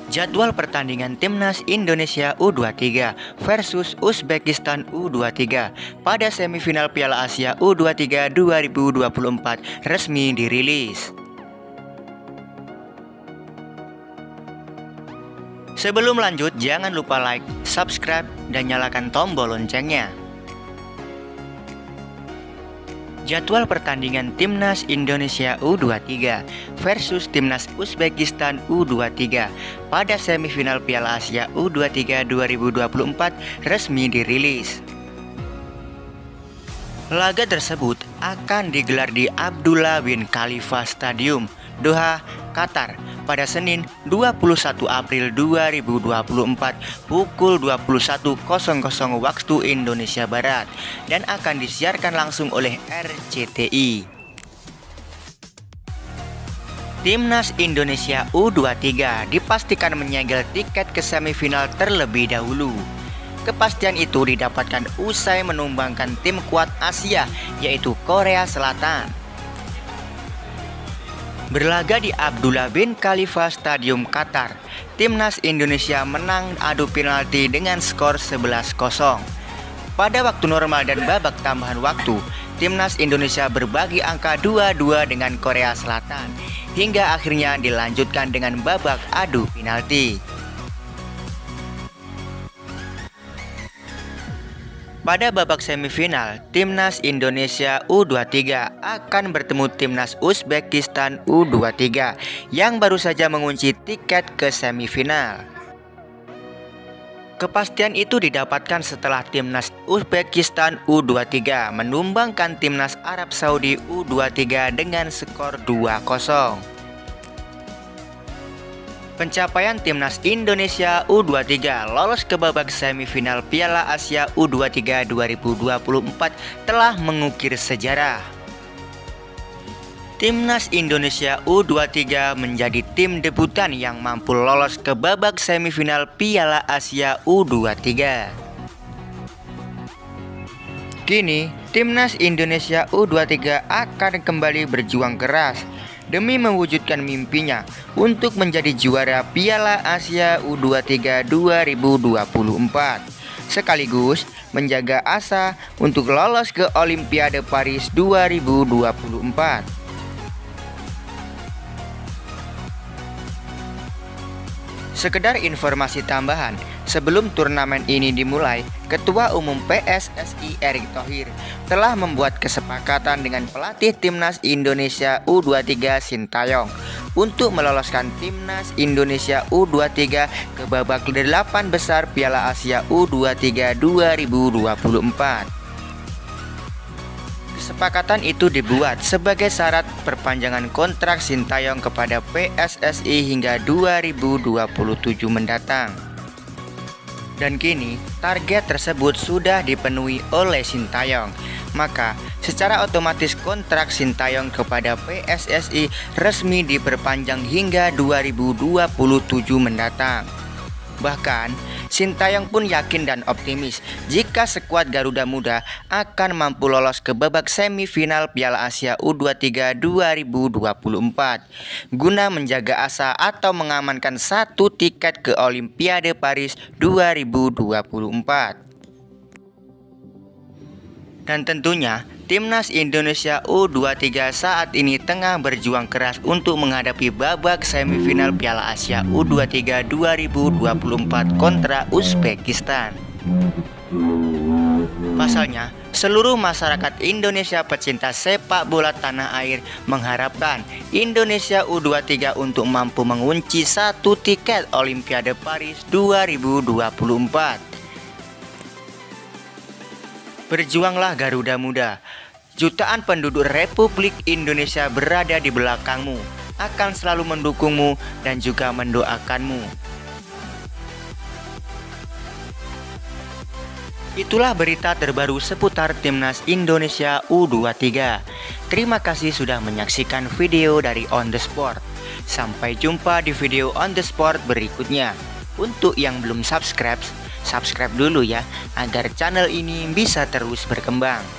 Jadwal pertandingan Timnas Indonesia U23 versus Uzbekistan U23 pada semifinal Piala Asia U23 2024 resmi dirilis. Sebelum lanjut, jangan lupa like, subscribe, dan nyalakan tombol loncengnya. Jadwal pertandingan Timnas Indonesia U23 versus Timnas Uzbekistan U23 pada semifinal Piala Asia U23 2024 resmi dirilis. Laga tersebut akan digelar di Abdullah bin Khalifa Stadium, Doha, Qatar pada Senin 21 April 2024 pukul 21.00 waktu Indonesia Barat dan akan disiarkan langsung oleh RCTI. Timnas Indonesia U23 dipastikan menyegel tiket ke semifinal terlebih dahulu. Kepastian itu didapatkan usai menumbangkan tim kuat Asia yaitu Korea Selatan. Berlaga di Abdullah bin Khalifa Stadium Qatar, Timnas Indonesia menang adu penalti dengan skor 11-0. Pada waktu normal dan babak tambahan waktu, Timnas Indonesia berbagi angka 2-2 dengan Korea Selatan, hingga akhirnya dilanjutkan dengan babak adu penalti. Pada babak semifinal, Timnas Indonesia U23 akan bertemu Timnas Uzbekistan U23 yang baru saja mengunci tiket ke semifinal. Kepastian itu didapatkan setelah Timnas Uzbekistan U23 menumbangkan Timnas Arab Saudi U23 dengan skor 2-0. Pencapaian Timnas Indonesia U23 lolos ke babak semifinal Piala Asia U23 2024 telah mengukir sejarah. Timnas Indonesia U23 menjadi tim debutan yang mampu lolos ke babak semifinal Piala Asia U23. Kini, Timnas Indonesia U23 akan kembali berjuang keras demi mewujudkan mimpinya untuk menjadi juara Piala Asia U23 2024, sekaligus menjaga asa untuk lolos ke Olimpiade Paris 2024. Sekedar informasi tambahan, sebelum turnamen ini dimulai, Ketua Umum PSSI Erick Thohir telah membuat kesepakatan dengan pelatih Timnas Indonesia U23 Sintayong untuk meloloskan Timnas Indonesia U23 ke babak 8 besar Piala Asia U23 2024. Kesepakatan itu dibuat sebagai syarat perpanjangan kontrak Sintayong kepada PSSI hingga 2027 mendatang. Dan kini target tersebut sudah dipenuhi oleh Sintayong. Maka secara otomatis kontrak Sintayong kepada PSSI resmi diperpanjang hingga 2027 mendatang. Bahkan Sintayong pun yakin dan optimis jika skuad Garuda Muda akan mampu lolos ke babak semifinal Piala Asia U23 2024 guna menjaga asa atau mengamankan satu tiket ke Olimpiade Paris 2024. Dan tentunya Timnas Indonesia U23 saat ini tengah berjuang keras untuk menghadapi babak semifinal Piala Asia U23 2024 kontra Uzbekistan. Pasalnya, seluruh masyarakat Indonesia pecinta sepak bola tanah air mengharapkan Indonesia U23 untuk mampu mengunci satu tiket Olimpiade Paris 2024. Berjuanglah Garuda Muda. Jutaan penduduk Republik Indonesia berada di belakangmu, akan selalu mendukungmu dan juga mendoakanmu. Itulah berita terbaru seputar Timnas Indonesia U23. Terima kasih sudah menyaksikan video dari On The Sport. Sampai jumpa di video On The Sport berikutnya. Untuk yang belum subscribe dulu ya, agar channel ini bisa terus berkembang.